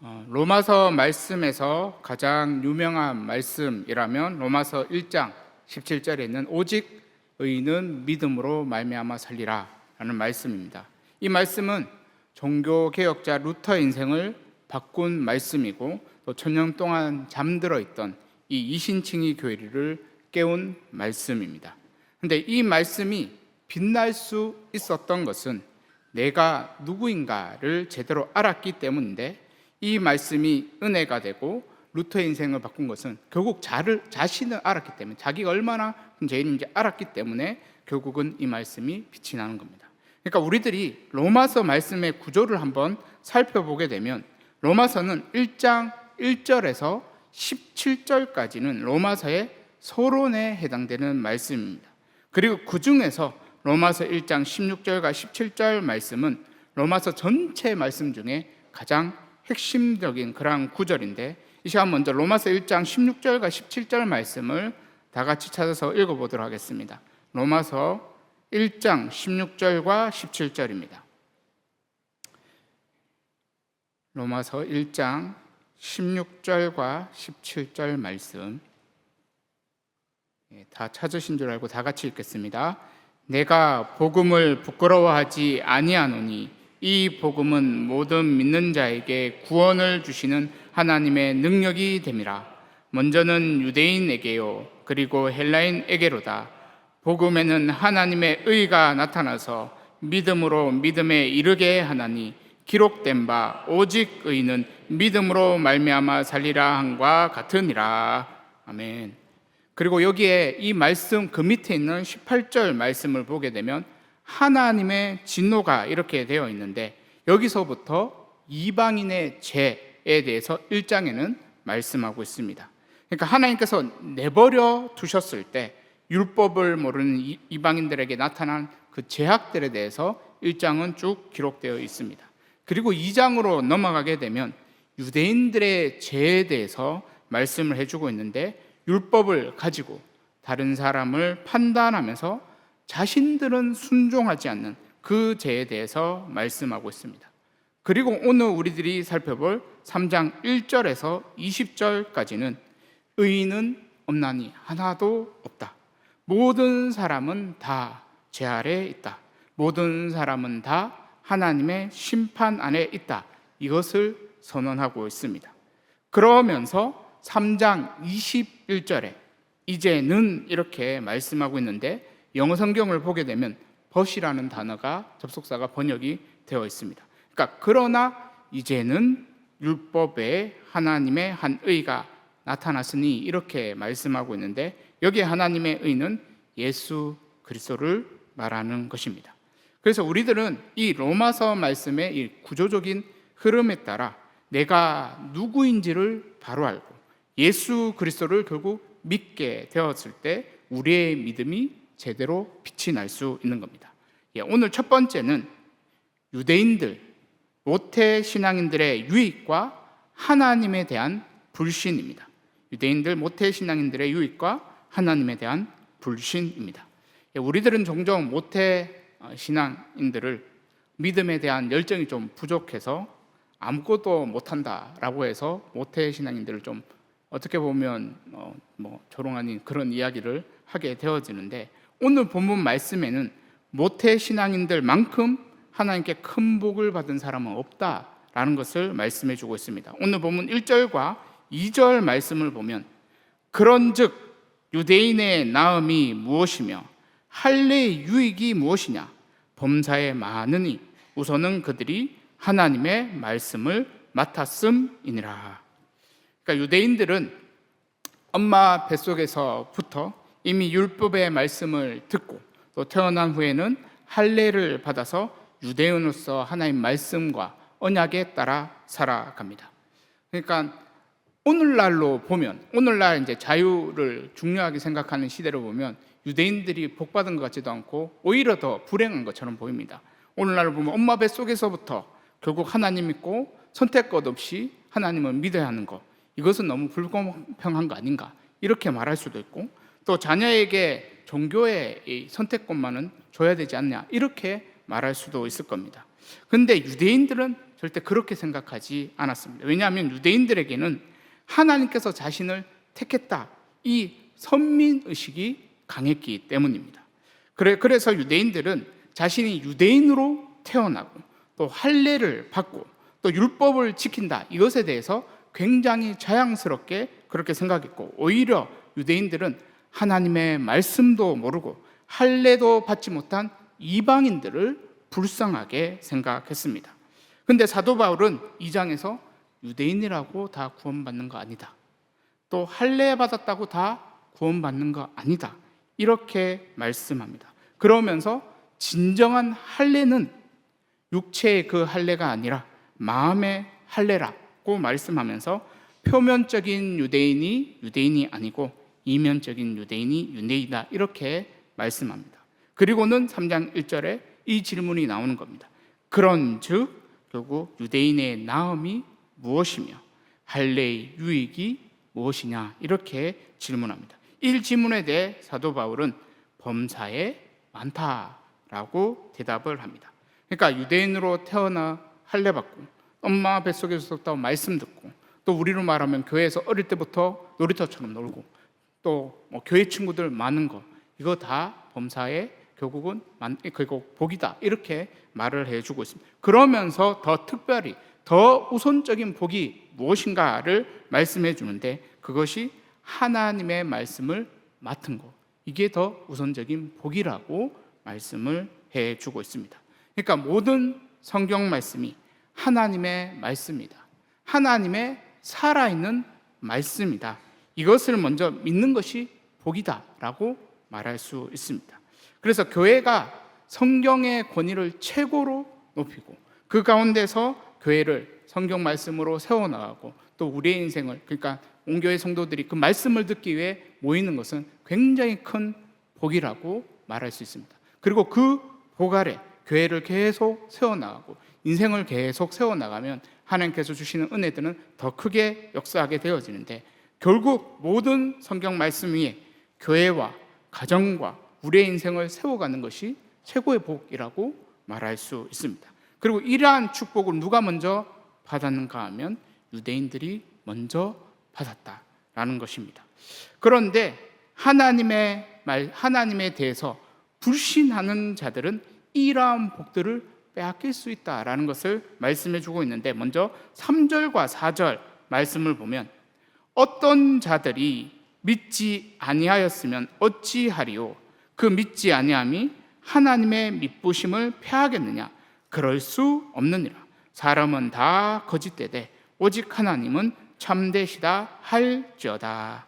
로마서 말씀에서 가장 유명한 말씀이라면 로마서 1장 17절에 있는 오직 의인은 믿음으로 말미암아 살리라 라는 말씀입니다. 이 말씀은 종교개혁자 루터 인생을 바꾼 말씀이고 또 천년 동안 잠들어 있던 이 이신칭의 교리를 깨운 말씀입니다. 그런데 이 말씀이 빛날 수 있었던 것은 내가 누구인가를 제대로 알았기 때문인데, 이 말씀이 은혜가 되고 루터의 인생을 바꾼 것은 결국 자신을 알았기 때문에, 자기가 얼마나 죄인인지 알았기 때문에 결국은 이 말씀이 빛이 나는 겁니다. 그러니까 우리들이 로마서 말씀의 구조를 한번 살펴보게 되면, 로마서는 1장 1절에서 17절까지는 로마서의 서론에 해당되는 말씀입니다. 그리고 그 중에서 로마서 1장 16절과 17절 말씀은 로마서 전체 말씀 중에 가장 핵심적인 그러한 구절인데, 이 시간 먼저 로마서 1장 16절과 17절 말씀을 다 같이 찾아서 읽어보도록 하겠습니다. 로마서 1장 16절과 17절입니다. 로마서 1장 16절과 17절 말씀 다 찾으신 줄 알고 다 같이 읽겠습니다. 내가 복음을 부끄러워하지 아니하노니 이 복음은 모든 믿는 자에게 구원을 주시는 하나님의 능력이 됨이라. 먼저는 유대인에게요 그리고 헬라인에게로다. 복음에는 하나님의 의가 나타나서 믿음으로 믿음에 이르게 하나니 기록된 바 오직 의인은 믿음으로 말미암아 살리라 함과 같으니라. 아멘. 그리고 여기에 이 말씀 그 밑에 있는 18절 말씀을 보게 되면 하나님의 진노가 이렇게 되어 있는데, 여기서부터 이방인의 죄에 대해서 1장에는 말씀하고 있습니다. 그러니까 하나님께서 내버려 두셨을 때 율법을 모르는 이방인들에게 나타난 그 죄악들에 대해서 1장은 쭉 기록되어 있습니다. 그리고 2장으로 넘어가게 되면 유대인들의 죄에 대해서 말씀을 해주고 있는데, 율법을 가지고 다른 사람을 판단하면서 자신들은 순종하지 않는 그 죄에 대해서 말씀하고 있습니다. 그리고 오늘 우리들이 살펴볼 3장 1절에서 20절까지는 의인은 없나니 하나도 없다. 모든 사람은 다 죄 아래에 있다. 모든 사람은 다 하나님의 심판 안에 있다. 이것을 선언하고 있습니다. 그러면서 3장 21절에 이제는 이렇게 말씀하고 있는데, 영어 성경을 보게 되면 but이라는 단어가 접속사가 번역이 되어 있습니다. 그러니까 그러나 이제는 율법에 하나님의 한 의가 나타났으니 이렇게 말씀하고 있는데, 여기에 하나님의 의는 예수 그리스도를 말하는 것입니다. 그래서 우리들은 이 로마서 말씀의 이 구조적인 흐름에 따라 내가 누구인지를 바로 알고 예수 그리스도를 결국 믿게 되었을 때 우리의 믿음이 제대로 빛이 날 수 있는 겁니다. 오늘 첫 번째는 유대인들, 모태 신앙인들의 유익과 하나님에 대한 불신입니다. 유대인들, 모태 신앙인들의 유익과 하나님에 대한 불신입니다. 우리들은 종종 모태 신앙인들을 믿음에 대한 열정이 좀 부족해서 아무것도 못한다라고 해서 모태 신앙인들을 좀 어떻게 보면 조롱 아닌 그런 이야기를 하게 되어지는데, 오늘 본문 말씀에는 모태 신앙인들만큼 하나님께 큰 복을 받은 사람은 없다라는 것을 말씀해 주고 있습니다. 오늘 본문 1절과 2절 말씀을 보면, 그런즉 유대인의 나음이 무엇이며 할례의 유익이 무엇이냐, 범사에 많으니 우선은 그들이 하나님의 말씀을 맡았음이니라. 그러니까 유대인들은 엄마 뱃속에서부터 이미 율법의 말씀을 듣고 또 태어난 후에는 할례를 받아서 유대인으로서 하나님 말씀과 언약에 따라 살아갑니다. 그러니까 오늘날로 보면, 오늘날 이제 자유를 중요하게 생각하는 시대로 보면 유대인들이 복받은 것 같지도 않고 오히려 더 불행한 것처럼 보입니다. 오늘날로 보면 엄마 뱃속에서부터 결국 하나님 믿고 선택권 없이 하나님을 믿어야 하는 것, 이것은 너무 불공평한 거 아닌가 이렇게 말할 수도 있고, 또 자녀에게 종교의 선택권만은 줘야 되지 않냐 이렇게 말할 수도 있을 겁니다. 그런데 유대인들은 절대 그렇게 생각하지 않았습니다. 왜냐하면 유대인들에게는 하나님께서 자신을 택했다, 이 선민의식이 강했기 때문입니다. 그래서 유대인들은 자신이 유대인으로 태어나고 또 할례를 받고 또 율법을 지킨다, 이것에 대해서 굉장히 자랑스럽게 그렇게 생각했고, 오히려 유대인들은 하나님의 말씀도 모르고 할례도 받지 못한 이방인들을 불쌍하게 생각했습니다. 근데 사도 바울은 2장에서 유대인이라고 다 구원받는 거 아니다, 또 할례 받았다고 다 구원받는 거 아니다, 이렇게 말씀합니다. 그러면서 진정한 할례는 육체의 그 할례가 아니라 마음의 할례라고 말씀하면서 표면적인 유대인이 아니고 이면적인 유대인이 유대인이다, 이렇게 말씀합니다. 그리고는 3장 1절에 이 질문이 나오는 겁니다. 그런즉 결국 유대인의 나음이 무엇이며 할례의 유익이 무엇이냐, 이렇게 질문합니다. 이 질문에 대해 사도 바울은 범사에 많다라고 대답을 합니다. 그러니까 유대인으로 태어나 할례 받고 엄마 뱃속에서 또 말씀 듣고 또 우리로 말하면 교회에서 어릴 때부터 놀이터처럼 놀고 또 교회 친구들 많은 거, 이거 다 범사에 결국은 결국 복이다, 이렇게 말을 해주고 있습니다. 그러면서 더 특별히 더 우선적인 복이 무엇인가를 말씀해 주는데, 그것이 하나님의 말씀을 맡은 것, 이게 더 우선적인 복이라고 말씀을 해주고 있습니다. 그러니까 모든 성경 말씀이 하나님의 말씀이다, 하나님의 살아있는 말씀이다, 이것을 먼저 믿는 것이 복이다 라고 말할 수 있습니다. 그래서 교회가 성경의 권위를 최고로 높이고 그 가운데서 교회를 성경 말씀으로 세워나가고 또 우리의 인생을, 그러니까 온 교회 성도들이 그 말씀을 듣기 위해 모이는 것은 굉장히 큰 복이라고 말할 수 있습니다. 그리고 그 복 아래 교회를 계속 세워나가고 인생을 계속 세워나가면 하나님께서 주시는 은혜들은 더 크게 역사하게 되어지는데, 결국 모든 성경 말씀 위에 교회와 가정과 우리의 인생을 세워가는 것이 최고의 복이라고 말할 수 있습니다. 그리고 이러한 축복을 누가 먼저 받았는가 하면 유대인들이 먼저 받았다라는 것입니다. 그런데 하나님에 대해서 불신하는 자들은 이러한 복들을 빼앗길 수 있다라는 것을 말씀해 주고 있는데, 먼저 3절과 4절 말씀을 보면 어떤 자들이 믿지 아니하였으면 어찌하리요, 그 믿지 아니함이 하나님의 믿부심을 패하겠느냐, 그럴 수 없느니라. 사람은 다 거짓되되 오직 하나님은 참되시다 할지어다.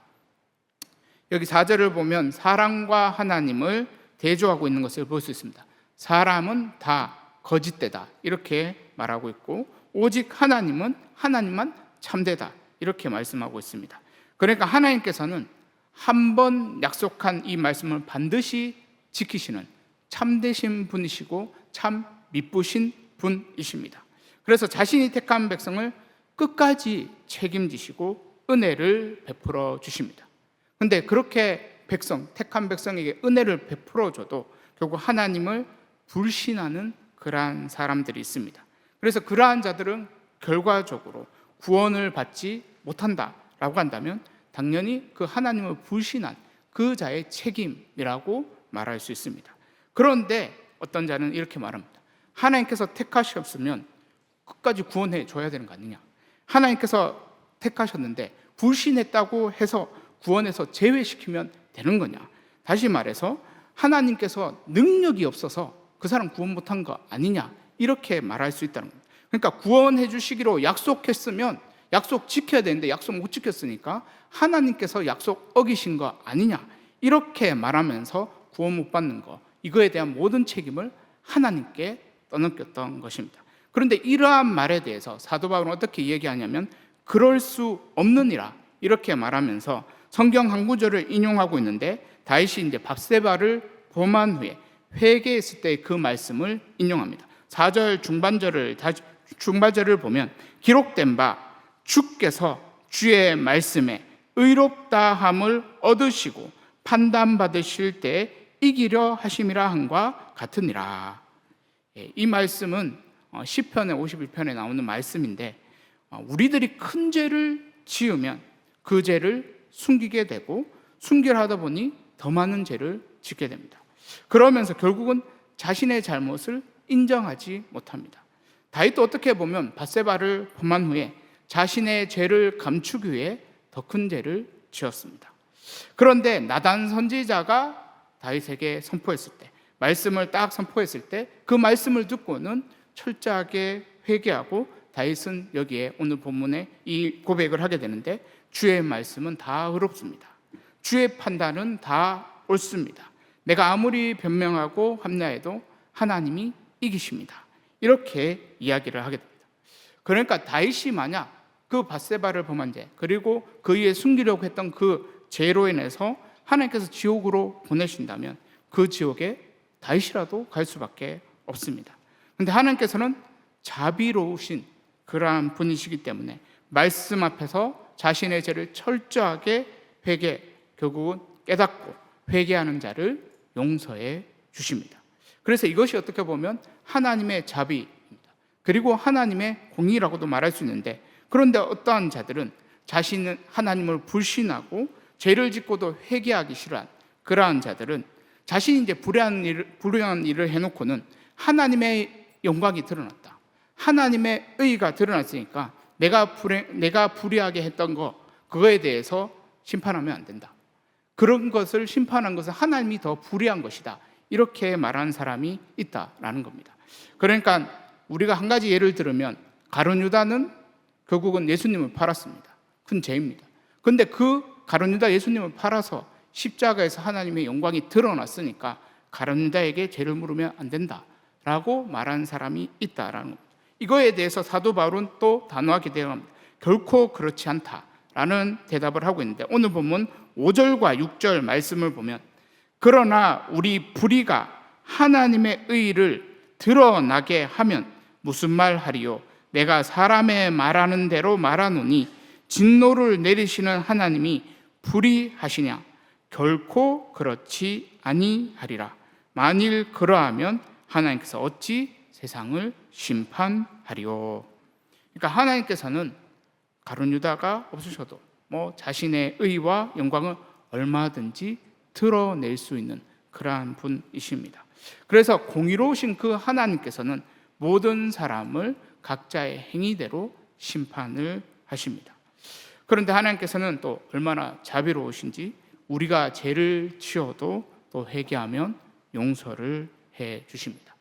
여기 4절을 보면 사람과 하나님을 대조하고 있는 것을 볼 수 있습니다. 사람은 다 거짓되다, 이렇게 말하고 있고 오직 하나님만 참되다, 이렇게 말씀하고 있습니다. 그러니까 하나님께서는 한 번 약속한 이 말씀을 반드시 지키시는 참되신 분이시고 참 믿부신 분이십니다. 그래서 자신이 택한 백성을 끝까지 책임지시고 은혜를 베풀어 주십니다. 그런데 그렇게 택한 백성에게 은혜를 베풀어 줘도 결국 하나님을 불신하는 그러한 사람들이 있습니다. 그래서 그러한 자들은 결과적으로 구원을 받지 못한다라고 한다면 당연히 그 하나님을 불신한 그 자의 책임이라고 말할 수 있습니다. 그런데 어떤 자는 이렇게 말합니다. 하나님께서 택하셨으면 끝까지 구원해 줘야 되는 거 아니냐, 하나님께서 택하셨는데 불신했다고 해서 구원해서 제외시키면 되는 거냐, 다시 말해서 하나님께서 능력이 없어서 그 사람 구원 못한 거 아니냐, 이렇게 말할 수 있다는 겁니다. 그러니까 구원해 주시기로 약속했으면 약속 지켜야 되는데 약속 못 지켰으니까 하나님께서 약속 어기신 거 아니냐, 이렇게 말하면서 구원 못 받는 거, 이거에 대한 모든 책임을 하나님께 떠넘겼던 것입니다. 그런데 이러한 말에 대해서 사도 바울은 어떻게 얘기하냐면 그럴 수 없느니라, 이렇게 말하면서 성경 한 구절을 인용하고 있는데, 다윗이 이제 밧세바를 범한 후에 회개했을 때 그 말씀을 인용합니다. 4절 중반절을 보면 기록된 바 주께서 주의 말씀에 의롭다함을 얻으시고 판단받으실 때 이기려 하심이라 함과 같으니라. 이 말씀은 시편의 51편에 나오는 말씀인데, 우리들이 큰 죄를 지으면 그 죄를 숨기게 되고, 숨기려 하다 보니 더 많은 죄를 짓게 됩니다. 그러면서 결국은 자신의 잘못을 인정하지 못합니다. 다윗도 어떻게 보면 밧세바를 범한 후에 자신의 죄를 감추기 위해 더 큰 죄를 지었습니다. 그런데 나단 선지자가 다윗에게 선포했을 때, 말씀을 딱 선포했을 때 그 말씀을 듣고는 철저하게 회개하고, 다윗은 여기에 오늘 본문에 이 고백을 하게 되는데, 주의 말씀은 다 의롭습니다. 주의 판단은 다 옳습니다. 내가 아무리 변명하고 합리화해도 하나님이 이기십니다. 이렇게 이야기를 하게 됩니다. 그러니까 다윗이 만약 그 밧세바를 범한 죄, 그리고 그의 숨기려고 했던 그 죄로 인해서 하나님께서 지옥으로 보내신다면 그 지옥에 다윗이라도 갈 수밖에 없습니다. 그런데 하나님께서는 자비로우신 그러한 분이시기 때문에 말씀 앞에서 자신의 죄를 철저하게 결국은 깨닫고 회개하는 자를 용서해 주십니다. 그래서 이것이 어떻게 보면 하나님의 자비입니다. 그리고 하나님의 공의라고도 말할 수 있는데, 그런데 어떠한 자들은 자신은 하나님을 불신하고 죄를 짓고도 회개하기 싫어한 그러한 자들은 자신이 이제 불의한 일을 해놓고는 하나님의 영광이 드러났다, 하나님의 의의가 드러났으니까 내가 불의하게 했던 그거에 대해서 심판하면 안 된다, 그런 것을 심판한 것은 하나님이 더 불의한 것이다, 이렇게 말하는 사람이 있다라는 겁니다. 그러니까 우리가 한 가지 예를 들으면, 가룟 유다는 결국은 예수님을 팔았습니다. 큰 죄입니다. 그런데 그 가룟 유다 예수님을 팔아서 십자가에서 하나님의 영광이 드러났으니까 가룟 유다에게 죄를 물으면 안 된다라고 말하는 사람이 있다라는 겁니다. 이거에 대해서 사도 바울은 또 단호하게 대답합니다. 결코 그렇지 않다라는 대답을 하고 있는데, 오늘 본문 5절과 6절 말씀을 보면, 그러나 우리 불의가 하나님의 의의를 드러나게 하면 무슨 말 하리요? 내가 사람의 말하는 대로 말하노니 진노를 내리시는 하나님이 불의하시냐? 결코 그렇지 아니하리라. 만일 그러하면 하나님께서 어찌 세상을 심판하리요? 그러니까 하나님께서는 가룟 유다가 없으셔도 자신의 의와 영광을 얼마든지 드러낼 수 있는 그러한 분이십니다. 그래서 공의로우신 그 하나님께서는 모든 사람을 각자의 행위대로 심판을 하십니다. 그런데 하나님께서는 또 얼마나 자비로우신지, 우리가 죄를 지어도 또 회개하면 용서를 해 주십니다.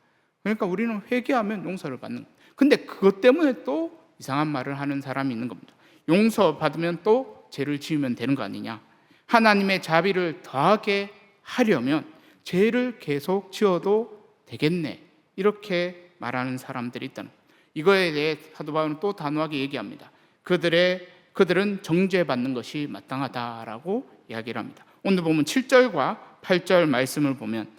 그러니까 우리는 회개하면 용서를 받는 거예요. 근데 그것 때문에 또 이상한 말을 하는 사람이 있는 겁니다. 용서받으면 또 죄를 지으면 되는 거 아니냐, 하나님의 자비를 더하게 하려면 죄를 계속 지어도 되겠네, 이렇게 말하는 사람들이 있다는 거예요. 이거에 대해 사도 바울은 또 단호하게 얘기합니다. 그들은 정죄받는 것이 마땅하다라고 이야기를 합니다. 오늘 보면 7절과 8절 말씀을 보면,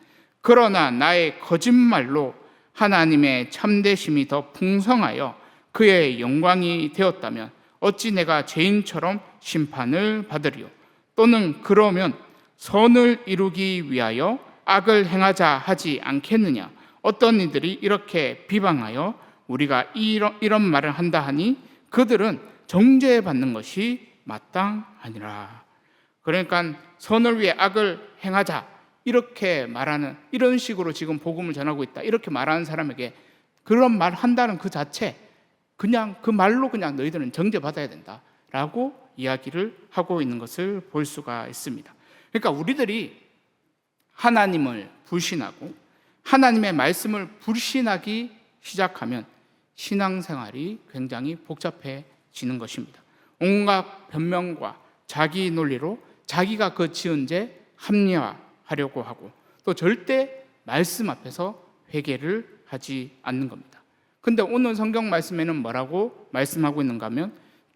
그러나 나의 거짓말로 하나님의 참되심이 더 풍성하여 그의 영광이 되었다면 어찌 내가 죄인처럼 심판을 받으리요? 또는 그러면 선을 이루기 위하여 악을 행하자 하지 않겠느냐? 어떤 이들이 이렇게 비방하여 우리가 이런 말을 한다 하니 그들은 정죄받는 것이 마땅하니라. 그러니까 선을 위해 악을 행하자, 이렇게 말하는, 이런 식으로 지금 복음을 전하고 있다, 이렇게 말하는 사람에게 그런 말 한다는 그 자체, 그냥 그 말로 그냥 너희들은 정죄받아야 된다라고 이야기를 하고 있는 것을 볼 수가 있습니다. 그러니까 우리들이 하나님을 불신하고 하나님의 말씀을 불신하기 시작하면 신앙생활이 굉장히 복잡해지는 것입니다. 온갖 변명과 자기 논리로 자기가 그 지은 죄 합리화하려고 하고, 또 절대 말씀 앞에서 회개를 하지 않는 겁니다. 근데 오늘 성경 말씀에는 뭐라고 말씀하고 있는가 하면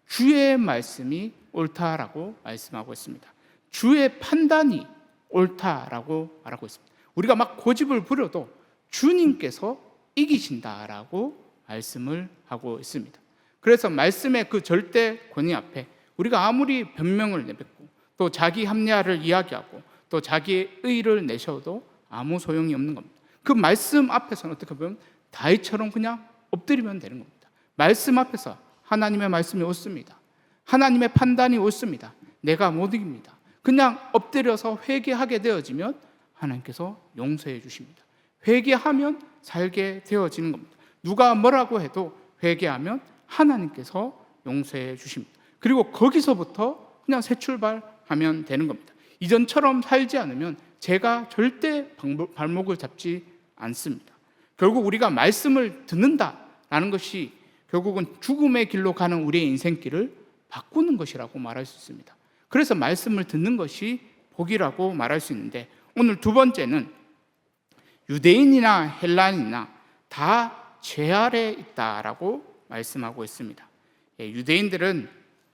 주의 말씀이 옳다라고 말씀하고 있습니다. 주의 판단이 옳다라고 말하고 있습니다. 우리가 막 고집을 부려도 주님께서 이기신다라고 말씀을 하고 있습니다. 그래서 말씀의 그 절대 권위 앞에 우리가 아무리 변명을 내뱉고 또 자기 합리화를 이야기하고 또 자기의 의를 내셔도 아무 소용이 없는 겁니다. 그 말씀 앞에서는 어떻게 보면 다윗처럼 그냥 엎드리면 되는 겁니다. 말씀 앞에서 하나님의 말씀이 옳습니다. 하나님의 판단이 옳습니다. 내가 못 이깁니다. 그냥 엎드려서 회개하게 되어지면 하나님께서 용서해 주십니다. 회개하면 살게 되어지는 겁니다. 누가 뭐라고 해도 회개하면 하나님께서 용서해 주십니다. 그리고 거기서부터 그냥 새 출발하면 되는 겁니다. 이전처럼 살지 않으면 제가 절대 발목을 잡지 않습니다. 결국 우리가 말씀을 듣는다라는 것이 결국은 죽음의 길로 가는 우리의 인생길을 바꾸는 것이라고 말할 수 있습니다. 그래서 말씀을 듣는 것이 복이라고 말할 수 있는데, 오늘 두 번째는 유대인이나 헬라인이나 다 죄 아래 있다라고 말씀하고 있습니다. 유대인들은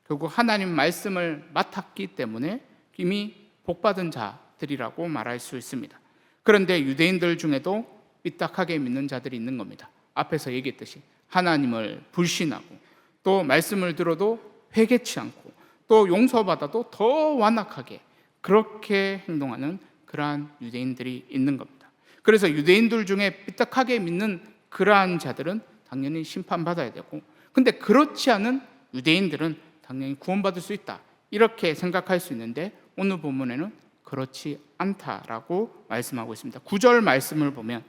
결국 하나님 말씀을 맡았기 때문에 이미 복받은 자들이라고 말할 수 있습니다. 그런데 유대인들 중에도 삐딱하게 믿는 자들이 있는 겁니다. 앞에서 얘기했듯이 하나님을 불신하고 또 말씀을 들어도 회개치 않고 또 용서받아도 더 완악하게 그렇게 행동하는 그러한 유대인들이 있는 겁니다. 그래서 유대인들 중에 삐딱하게 믿는 그러한 자들은 당연히 심판받아야 되고, 근데 그렇지 않은 유대인들은 당연히 구원받을 수 있다 이렇게 생각할 수 있는데, 오늘 본문에는 그렇지 않다라고 말씀하고 있습니다. 9절 말씀을 보면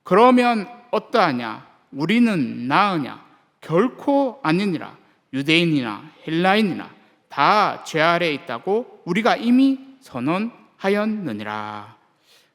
그러면 어떠하냐 우리는 나으냐 결코 아니니라 유대인이나 헬라인이나 다 죄 아래에 있다고 우리가 이미 선언하였느니라.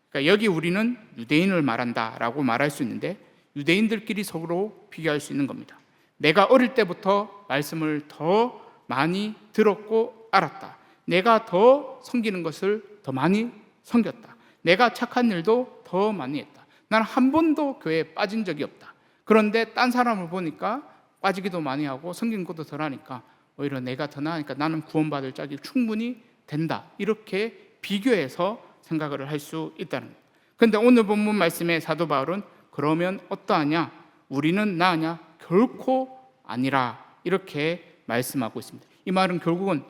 그러니까 여기 우리는 유대인을 말한다라고 말할 수 있는데, 유대인들끼리 서로 비교할 수 있는 겁니다. 내가 어릴 때부터 말씀을 더 많이 들었고 알았다. 내가 더 섬기는 것을 더 많이 섬겼다. 내가 착한 일도 더 많이 했다. 나는 한 번도 교회에 빠진 적이 없다. 그런데 딴 사람을 보니까 빠지기도 많이 하고 섬긴 것도 덜 하니까 오히려 내가 더 나으니까 나는 구원받을 짝이 충분히 된다. 이렇게 비교해서 생각을 할 수 있다는 거예요. 그런데 오늘 본문 말씀에 사도 바울은 그러면 어떠하냐 우리는 나으냐 결코 아니라 이렇게 말씀하고 있습니다. 이 말은 결국은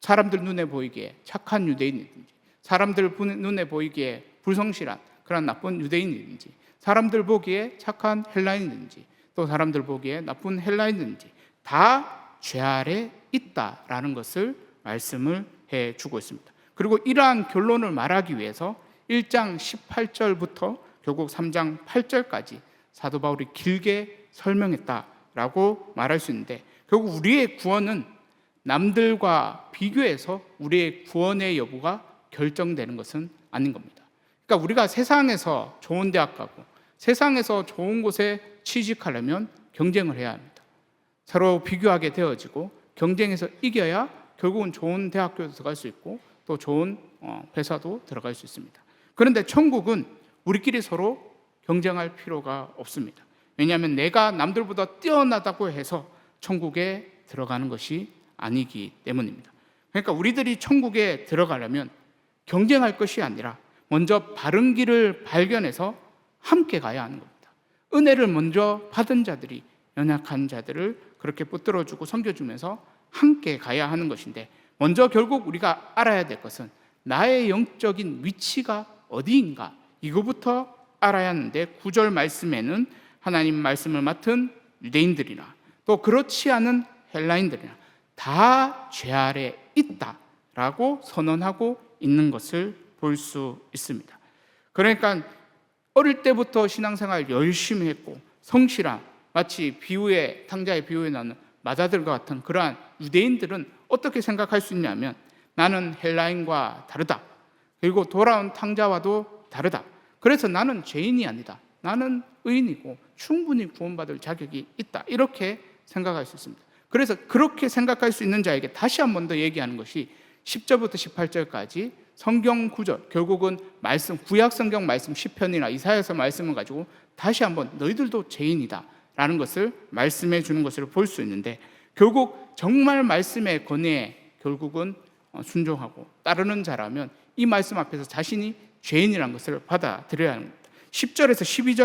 사람들 눈에 보이기에 착한 유대인이든지 사람들 눈에 보이기에 불성실한 그런 나쁜 유대인이든지 사람들 보기에 착한 헬라인이든지 또 사람들 보기에 나쁜 헬라인이든지 다 죄 아래 있다라는 것을 말씀을 해주고 있습니다. 그리고 이러한 결론을 말하기 위해서 1장 18절부터 결국 3장 8절까지 사도 바울이 길게 설명했다라고 말할 수 있는데, 결국 우리의 구원은 남들과 비교해서 우리의 구원의 여부가 결정되는 것은 아닌 겁니다. 그러니까 우리가 세상에서 좋은 대학 가고 세상에서 좋은 곳에 취직하려면 경쟁을 해야 합니다. 서로 비교하게 되어지고 경쟁에서 이겨야 결국은 좋은 대학교도 들어갈 수 있고 또 좋은 회사도 들어갈 수 있습니다. 그런데 천국은 우리끼리 서로 경쟁할 필요가 없습니다. 왜냐하면 내가 남들보다 뛰어나다고 해서 천국에 들어가는 것이 아니기 때문입니다. 그러니까 우리들이 천국에 들어가려면 경쟁할 것이 아니라 먼저 바른 길을 발견해서 함께 가야 하는 겁니다. 은혜를 먼저 받은 자들이 연약한 자들을 그렇게 붙들어주고 섬겨주면서 함께 가야 하는 것인데, 먼저 결국 우리가 알아야 될 것은 나의 영적인 위치가 어디인가, 이거부터 알아야 하는데, 9절 말씀에는 하나님 말씀을 맡은 유대인들이나 또 그렇지 않은 헬라인들이나 다 죄 아래 있다라고 선언하고 있는 것을 볼 수 있습니다. 그러니까 어릴 때부터 신앙생활 열심히 했고 성실한, 마치 비유의 탕자의 비유에 나오는 마다들과 같은 그러한 유대인들은 어떻게 생각할 수 있냐면, 나는 헬라인과 다르다. 그리고 돌아온 탕자와도 다르다. 그래서 나는 죄인이 아니다. 나는 의인이고 충분히 구원받을 자격이 있다. 이렇게 생각할 수 있습니다. 그래서 그렇게 생각할 수 있는 자에게 다시 한 번 더 얘기하는 것이 10절부터 18절까지 성경 구절, 결국은 말씀, 구약 성경 말씀 시편이나 이사야서 말씀을 가지고 다시 한번 너희들도 죄인이다 라는 것을 말씀해 주는 것을 볼 수 있는데, 결국 정말 말씀의 권위에 결국은 순종하고 따르는 자라면 이 말씀 앞에서 자신이 죄인이라는 것을 받아들여야 하는 겁니다. 10절에서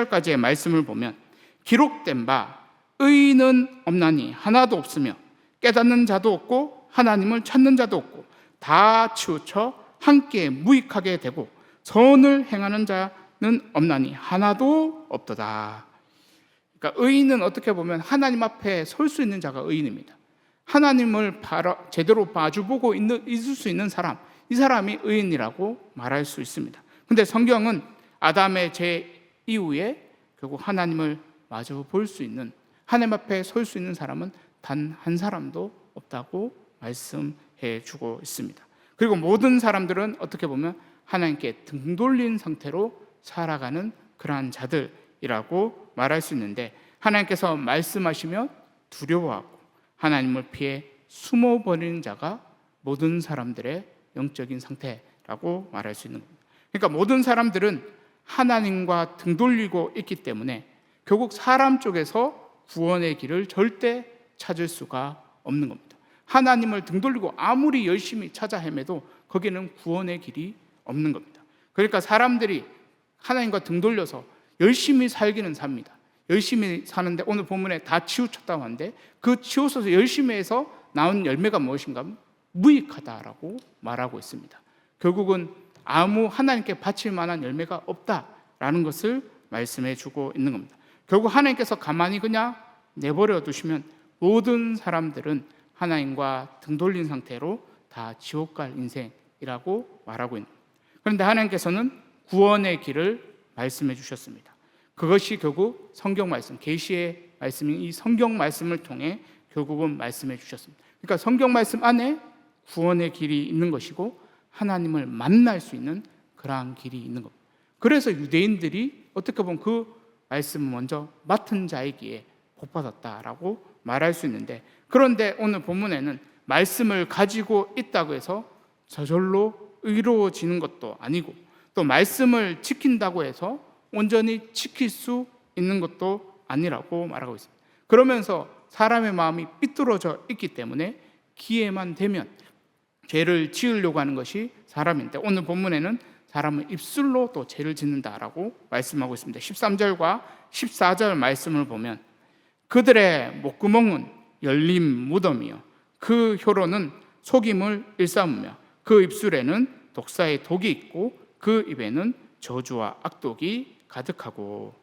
12절까지의 말씀을 보면 기록된 바 의인은 없나니 하나도 없으며 깨닫는 자도 없고 하나님을 찾는 자도 없고 다 치우쳐 함께 무익하게 되고 선을 행하는 자는 없나니 하나도 없도다. 그러니까 의인은 어떻게 보면 하나님 앞에 설 수 있는 자가 의인입니다. 하나님을 제대로 마주보고 있을 수 있는 사람, 이 사람이 의인이라고 말할 수 있습니다. 근데 성경은 아담의 죄 이후에 결국 하나님을 마주 볼 수 있는, 하나님 앞에 설 수 있는 사람은 단 한 사람도 없다고 말씀해 주고 있습니다. 그리고 모든 사람들은 어떻게 보면 하나님께 등 돌린 상태로 살아가는 그러한 자들이라고 말할 수 있는데, 하나님께서 말씀하시면 두려워하고 하나님을 피해 숨어버리는 자가 모든 사람들의 영적인 상태라고 말할 수 있는 겁니다. 그러니까 모든 사람들은 하나님과 등 돌리고 있기 때문에 결국 사람 쪽에서 구원의 길을 절대 찾을 수가 없는 겁니다. 하나님을 등 돌리고 아무리 열심히 찾아 헤매도 거기는 구원의 길이 없는 겁니다. 그러니까 사람들이 하나님과 등 돌려서 열심히 살기는 삽니다. 열심히 사는데 오늘 본문에 다 치우쳤다고 하는데, 그 치우쳐서 열심히 해서 나온 열매가 무엇인가? 무익하다라고 말하고 있습니다. 결국은 아무 하나님께 바칠 만한 열매가 없다라는 것을 말씀해 주고 있는 겁니다. 결국 하나님께서 가만히 그냥 내버려 두시면 모든 사람들은 하나님과 등 돌린 상태로 다 지옥 갈 인생이라고 말하고 있는 겁니다. 그런데 하나님께서는 구원의 길을 말씀해 주셨습니다. 그것이 결국 성경 말씀, 계시의 말씀인 이 성경 말씀을 통해 결국은 말씀해 주셨습니다. 그러니까 성경 말씀 안에 구원의 길이 있는 것이고 하나님을 만날 수 있는 그러한 길이 있는 겁니다. 그래서 유대인들이 어떻게 보면 그 말씀을 먼저 맡은 자이기에 복받았다라고 말할 수 있는데, 그런데 오늘 본문에는 말씀을 가지고 있다고 해서 저절로 의로워지는 것도 아니고, 또 말씀을 지킨다고 해서 온전히 지킬 수 있는 것도 아니라고 말하고 있습니다. 그러면서 사람의 마음이 삐뚤어져 있기 때문에 기회만 되면 죄를 지으려고 하는 것이 사람인데, 오늘 본문에는 사람은 입술로 또 죄를 짓는다라고 말씀하고 있습니다. 13절과 14절 말씀을 보면 그들의 목구멍은 열린 무덤이요 그 혀로는 속임을 일삼으며 그 입술에는 독사의 독이 있고 그 입에는 저주와 악독이 가득하고.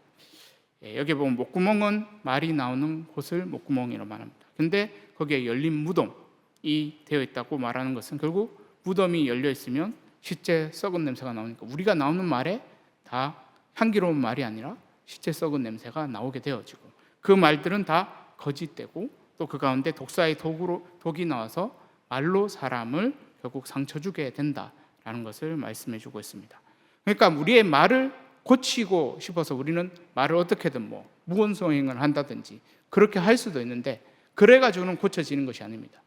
여기 보면 목구멍은 말이 나오는 곳을 목구멍이라고 말합니다. 근데 거기에 열린 무덤이 되어 있다고 말하는 것은 결국 무덤이 열려 있으면 시체 썩은 냄새가 나오니까 우리가 나오는 말에 다 향기로운 말이 아니라 시체 썩은 냄새가 나오게 되어지고, 그 말들은 다 거짓되고 또 그 가운데 독사의 독이 나와서 말로 사람을 결국 상처 주게 된다라는 것을 말씀해 주고 있습니다. 그러니까 우리의 말을 고치고 싶어서 우리는 말을 어떻게든 무언성행을 한다든지 그렇게 할 수도 있는데, 그래가지고는 고쳐지는 것이 아닙니다.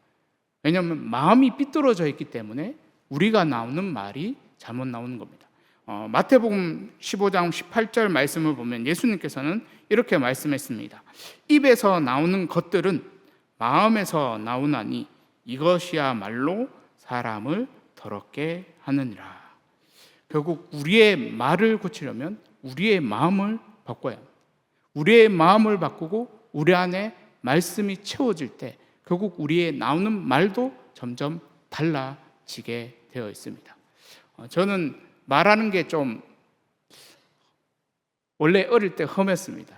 왜냐하면 마음이 삐뚤어져 있기 때문에 우리가 나오는 말이 잘못 나오는 겁니다. 마태복음 15장 18절 말씀을 보면 예수님께서는 이렇게 말씀했습니다. 입에서 나오는 것들은 마음에서 나오나니 이것이야말로 사람을 더럽게 하느니라. 결국 우리의 말을 고치려면 우리의 마음을 바꿔야 합니다. 우리의 마음을 바꾸고 우리 안에 말씀이 채워질 때 결국 우리의 나오는 말도 점점 달라지게 되어 있습니다. 저는 말하는 게 좀 원래 어릴 때 험했습니다.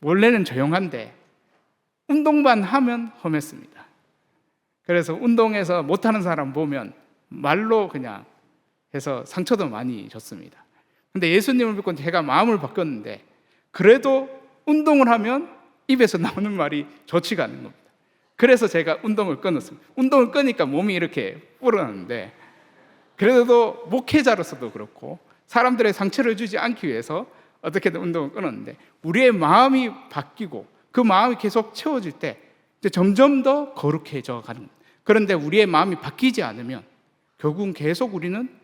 원래는 조용한데 운동만 하면 험했습니다. 그래서 운동해서 못하는 사람 보면 말로 그냥 해서 상처도 많이 줬습니다. 근데 예수님을 믿고 제가 마음을 바꿨는데 그래도 운동을 하면 입에서 나오는 말이 좋지가 않은 겁니다. 그래서 제가 운동을 끊었습니다. 운동을 끊으니까 몸이 이렇게 불어났는데, 그래도 목회자로서도 그렇고 사람들의 상처를 주지 않기 위해서 어떻게든 운동을 끊었는데, 우리의 마음이 바뀌고 그 마음이 계속 채워질 때 이제 점점 더 거룩해져 가는 겁니다. 그런데 우리의 마음이 바뀌지 않으면 결국은 계속 우리는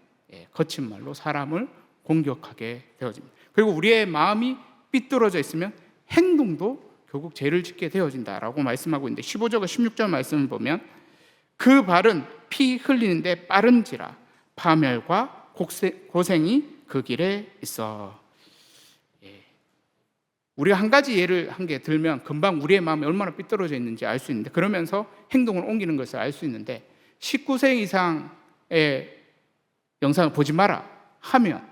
거친 말로 사람을 공격하게 되어집니다. 그리고 우리의 마음이 삐뚤어져 있으면 행동도 결국 죄를 짓게 되어진다라고 말씀하고 있는데, 15절과 16절 말씀을 보면 그 발은 피 흘리는데 빠른지라 파멸과 고생이 그 길에 있어. 우리가 한 가지 예를 한 개 들면 금방 우리의 마음이 얼마나 삐뚤어져 있는지 알 수 있는데, 그러면서 행동을 옮기는 것을 알 수 있는데, 19세 이상의 영상을 보지 마라 하면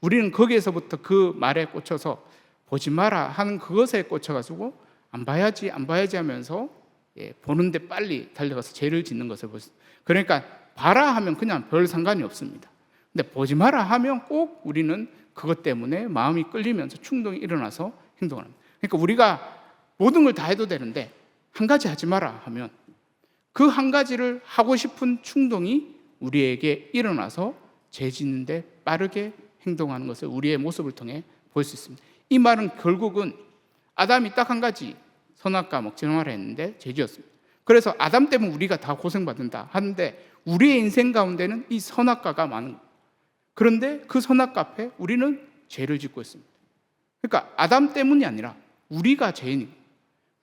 우리는 거기에서부터 그 말에 꽂혀서 보지 마라 하는 그것에 꽂혀가지고 안 봐야지 하면서 보는데 빨리 달려가서 죄를 짓는 것을 볼 수. 그러니까 봐라 하면 그냥 별 상관이 없습니다. 근데 보지 마라 하면 꼭 우리는 그것 때문에 마음이 끌리면서 충동이 일어나서 행동을 합니다. 그러니까 우리가 모든 걸 다 해도 되는데 한 가지 하지 마라 하면 그 한 가지를 하고 싶은 충동이 우리에게 일어나서 죄 짓는데 빠르게 행동하는 것을 우리의 모습을 통해 볼 수 있습니다. 이 말은 결국은 아담이 딱 한 가지 선악과 먹지 마라 했는데 죄 지었습니다. 그래서 아담 때문에 우리가 다 고생받는다 하는데 우리의 인생 가운데는 이 선악과가 많은 거예요. 그런데 그 선악과 앞에 우리는 죄를 짓고 있습니다. 그러니까 아담 때문이 아니라 우리가 죄인이고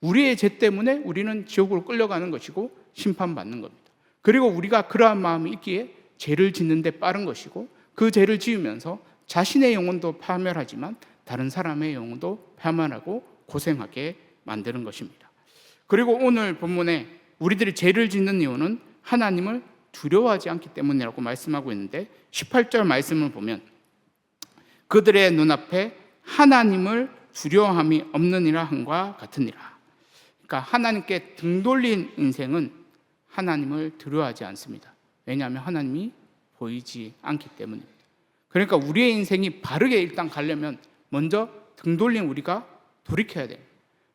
우리의 죄 때문에 우리는 지옥으로 끌려가는 것이고 심판받는 겁니다. 그리고 우리가 그러한 마음이 있기에 죄를 짓는 데 빠른 것이고 그 죄를 지으면서 자신의 영혼도 파멸하지만 다른 사람의 영혼도 파멸하고 고생하게 만드는 것입니다. 그리고 오늘 본문에 우리들이 죄를 짓는 이유는 하나님을 두려워하지 않기 때문이라고 말씀하고 있는데 18절 말씀을 보면 그들의 눈앞에 하나님을 두려워함이 없느니라 함과 같으니라. 그러니까 하나님께 등 돌린 인생은 하나님을 두려워하지 않습니다. 왜냐하면 하나님이 보이지 않기 때문입니다. 그러니까 우리의 인생이 바르게 일단 가려면 먼저 등 돌린 우리가 돌이켜야 돼요.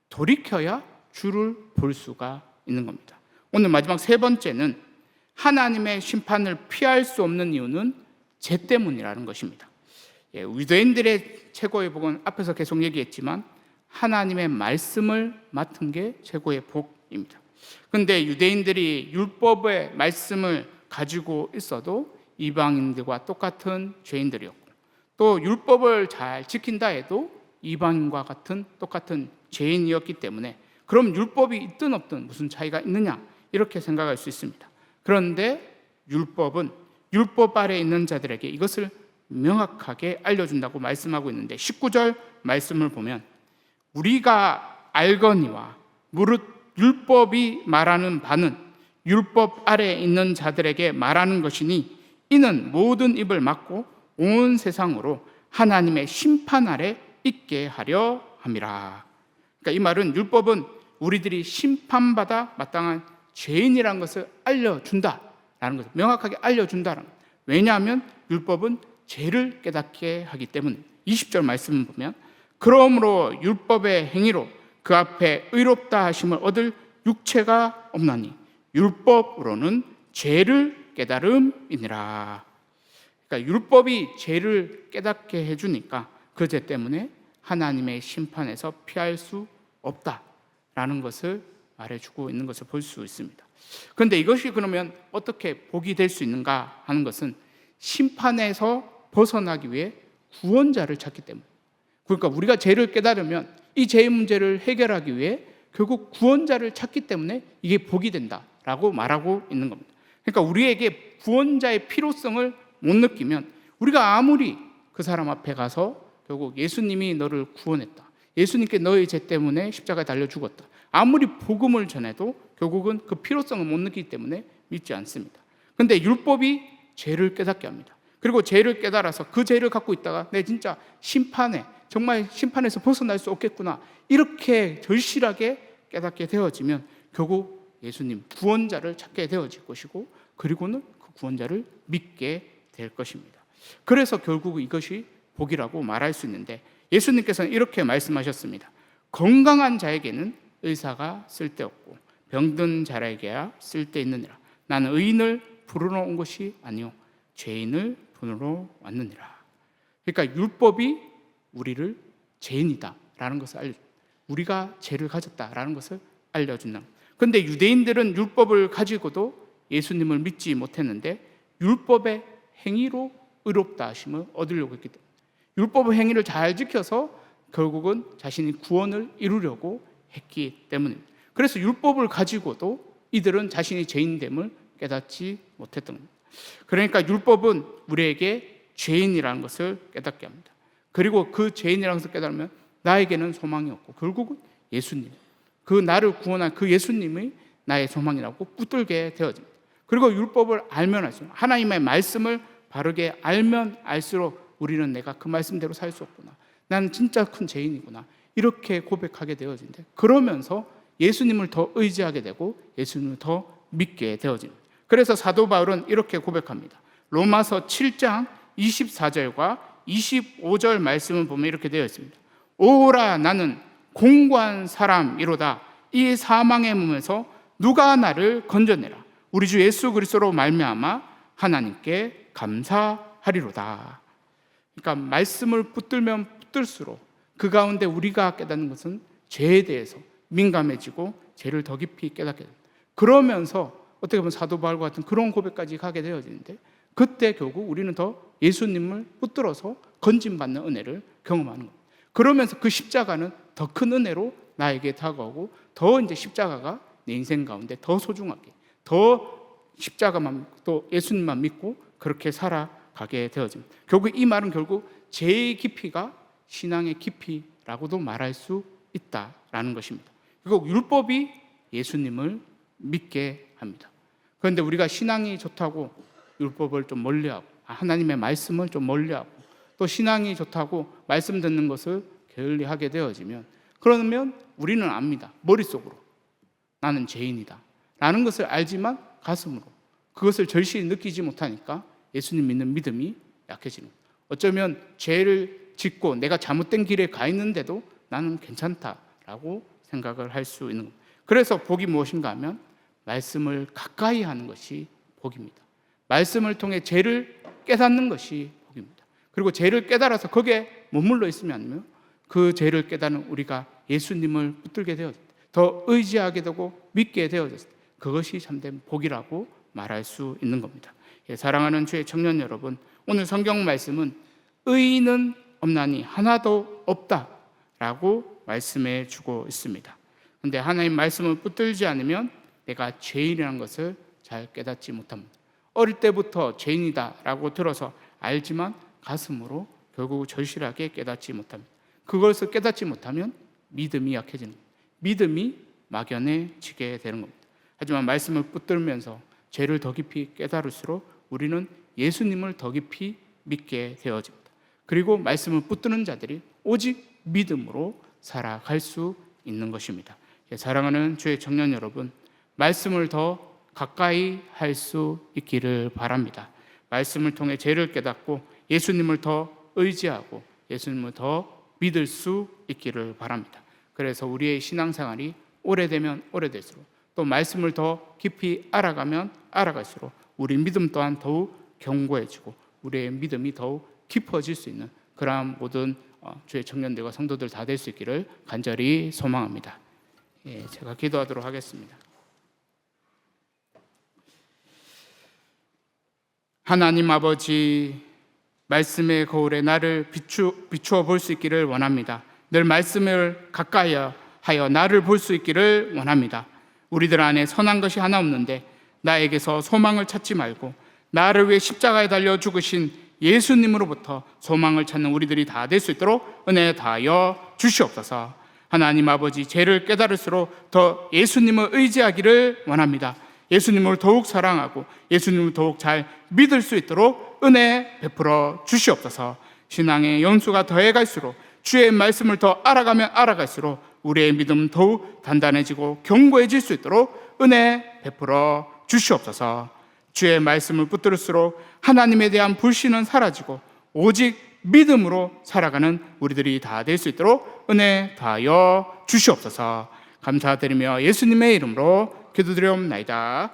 돌이켜야 주를 볼 수가 있는 겁니다. 오늘 마지막 세 번째는 하나님의 심판을 피할 수 없는 이유는 죄 때문이라는 것입니다. 유대인들의 최고의 복은 앞에서 계속 얘기했지만 하나님의 말씀을 맡은 게 최고의 복입니다. 그런데 유대인들이 율법의 말씀을 가지고 있어도 이방인들과 똑같은 죄인들이었고 또 율법을 잘 지킨다 해도 이방인과 같은 똑같은 죄인이었기 때문에 그럼 율법이 있든 없든 무슨 차이가 있느냐 이렇게 생각할 수 있습니다. 그런데 율법은 율법 아래에 있는 자들에게 이것을 명확하게 알려준다고 말씀하고 있는데 19절 말씀을 보면 우리가 알거니와 무릇 율법이 말하는 바는 율법 아래에 있는 자들에게 말하는 것이니 이는 모든 입을 막고 온 세상으로 하나님의 심판 아래 있게 하려 함이라. 그러니까 이 말은 율법은 우리들이 심판받아 마땅한 죄인이라는 것을 알려준다라는 것을 명확하게 알려준다라는 것. 왜냐하면 율법은 죄를 깨닫게 하기 때문에 20절 말씀을 보면 그러므로 율법의 행위로 그 앞에 의롭다 하심을 얻을 육체가 없나니 율법으로는 죄를 깨달음이니라. 그러니까 율법이 죄를 깨닫게 해주니까 그 죄 때문에 하나님의 심판에서 피할 수 없다라는 것을 말해주고 있는 것을 볼 수 있습니다. 그런데 이것이 그러면 어떻게 복이 될 수 있는가 하는 것은 심판에서 벗어나기 위해 구원자를 찾기 때문에 그러니까 우리가 죄를 깨달으면 이 죄의 문제를 해결하기 위해 결국 구원자를 찾기 때문에 이게 복이 된다라고 말하고 있는 겁니다. 그러니까 우리에게 구원자의 필요성을 못 느끼면 우리가 아무리 그 사람 앞에 가서 결국 예수님이 너를 구원했다. 예수님께 너의 죄 때문에 십자가에 달려 죽었다. 아무리 복음을 전해도 결국은 그 필요성을 못 느끼기 때문에 믿지 않습니다. 그런데 율법이 죄를 깨닫게 합니다. 그리고 죄를 깨달아서 그 죄를 갖고 있다가 내 진짜 심판에 정말 심판에서 벗어날 수 없겠구나 이렇게 절실하게 깨닫게 되어지면 결국 예수님 구원자를 찾게 되어질 것이고 그리고는 그 구원자를 믿게 될 것입니다. 그래서 결국 이것이 복이라고 말할 수 있는데 예수님께서는 이렇게 말씀하셨습니다. 건강한 자에게는 의사가 쓸데없고 병든 자에게야 쓸데있느니라. 나는 의인을 부르러 온 것이 아니요 죄인을 부르러 왔느니라. 그러니까 율법이 우리를 죄인이다라는 것을 알려줍니다. 우리가 죄를 가졌다라는 것을 알려준다. 그런데 유대인들은 율법을 가지고도 예수님을 믿지 못했는데 율법의 행위로 의롭다 하심을 얻으려고 했기 때문에 율법의 행위를 잘 지켜서 결국은 자신이 구원을 이루려고 했기 때문입니다. 그래서 율법을 가지고도 이들은 자신이 죄인됨을 깨닫지 못했던 겁니다. 그러니까 율법은 우리에게 죄인이라는 것을 깨닫게 합니다. 그리고 그 죄인이라는 것을 깨달으면 나에게는 소망이 없고 결국은 예수님, 그 나를 구원한 그 예수님이 나의 소망이라고 붙들게 되어집니다. 그리고 율법을 알면 알수록 하나님의 말씀을 바르게 알면 알수록 우리는 내가 그 말씀대로 살 수 없구나. 나는 진짜 큰 죄인이구나, 이렇게 고백하게 되어진대. 그러면서 예수님을 더 의지하게 되고 예수님을 더 믿게 되어집니다. 그래서 사도 바울은 이렇게 고백합니다. 로마서 7장 24절과 25절 말씀을 보면 이렇게 되어 있습니다. 오라, 나는 공고한 사람이로다. 이 사망의 몸에서 누가 나를 건져내라. 우리 주 예수 그리스도로 말미암아 하나님께 감사하리로다. 그러니까 말씀을 붙들면 붙들수록 그 가운데 우리가 깨닫는 것은 죄에 대해서 민감해지고 죄를 더 깊이 깨닫게 됩니다. 그러면서 어떻게 보면 사도 바울과 같은 그런 고백까지 가게 되어지는데, 그때 결국 우리는 더 예수님을 붙들어서 건짐받는 은혜를 경험하는 겁니다. 그러면서 그 십자가는 더 큰 은혜로 나에게 다가오고, 더 이제 십자가가 내 인생 가운데 더 소중하게, 더 십자가만, 또 예수님만 믿고 그렇게 살아가게 되어집니다. 결국 이 말은 결국 죄의 깊이가 신앙의 깊이라고도 말할 수 있다라는 것입니다. 결국 율법이 예수님을 믿게 합니다. 그런데 우리가 신앙이 좋다고 율법을 좀 멀리하고, 하나님의 말씀을 좀 멀리하고, 또 신앙이 좋다고 말씀 듣는 것을 게을리하게 되어지면, 그러면 우리는 압니다. 머릿속으로 나는 죄인이다 라는 것을 알지만 가슴으로 그것을 절실히 느끼지 못하니까 예수님 믿는 믿음이 약해지는 거예요. 어쩌면 죄를 짓고 내가 잘못된 길에 가 있는데도 나는 괜찮다라고 생각을 할 수 있는 겁니다. 그래서 복이 무엇인가 하면 말씀을 가까이 하는 것이 복입니다. 말씀을 통해 죄를 깨닫는 것이 복입니다. 그리고 죄를 깨달아서 거기에 머물러 있으면 안 돼요. 그 죄를 깨닫는 우리가 예수님을 붙들게 되어졌을 때, 더 의지하게 되고 믿게 되어졌을 때, 그것이 참된 복이라고 말할 수 있는 겁니다. 사랑하는 주의 청년 여러분, 오늘 성경 말씀은 의인은 없나니 하나도 없다라고 말씀해 주고 있습니다. 그런데 하나님 말씀을 붙들지 않으면 내가 죄인이라는 것을 잘 깨닫지 못합니다. 어릴 때부터 죄인이다라고 들어서 알지만 가슴으로 결국 절실하게 깨닫지 못합니다. 그것을 깨닫지 못하면 믿음이 약해지는 겁니다. 믿음이 막연해지게 되는 겁니다. 하지만 말씀을 붙들면서 죄를 더 깊이 깨달을수록 우리는 예수님을 더 깊이 믿게 되어집니다. 그리고 말씀을 붙드는 자들이 오직 믿음으로 살아갈 수 있는 것입니다. 사랑하는 주의 청년 여러분, 말씀을 더 가까이 할 수 있기를 바랍니다. 말씀을 통해 죄를 깨닫고 예수님을 더 의지하고 예수님을 더 믿을 수 있기를 바랍니다. 그래서 우리의 신앙생활이 오래되면 오래될수록, 또 말씀을 더 깊이 알아가면 알아갈수록 우리 믿음 또한 더욱 견고해지고 우리의 믿음이 더욱 깊어질 수 있는 그러한 모든 주의 청년들과 성도들 다 될 수 있기를 간절히 소망합니다. 제가 기도하도록 하겠습니다. 하나님 아버지, 말씀의 거울에 나를 비추어 볼 수 있기를 원합니다. 늘 말씀을 가까이 하여 나를 볼 수 있기를 원합니다. 우리들 안에 선한 것이 하나 없는데 나에게서 소망을 찾지 말고 나를 위해 십자가에 달려 죽으신 예수님으로부터 소망을 찾는 우리들이 다 될 수 있도록 은혜 다하여 주시옵소서. 하나님 아버지, 죄를 깨달을수록 더 예수님을 의지하기를 원합니다. 예수님을 더욱 사랑하고 예수님을 더욱 잘 믿을 수 있도록 은혜 베풀어 주시옵소서. 신앙의 연수가 더해갈수록, 주의 말씀을 더 알아가면 알아갈수록 우리의 믿음 더욱 단단해지고 견고해질 수 있도록 은혜 베풀어 주시옵소서. 주의 말씀을 붙들을수록 하나님에 대한 불신은 사라지고 오직 믿음으로 살아가는 우리들이 다 될 수 있도록 은혜 다하여 주시옵소서. 감사드리며 예수님의 이름으로 기도드리옵나이다.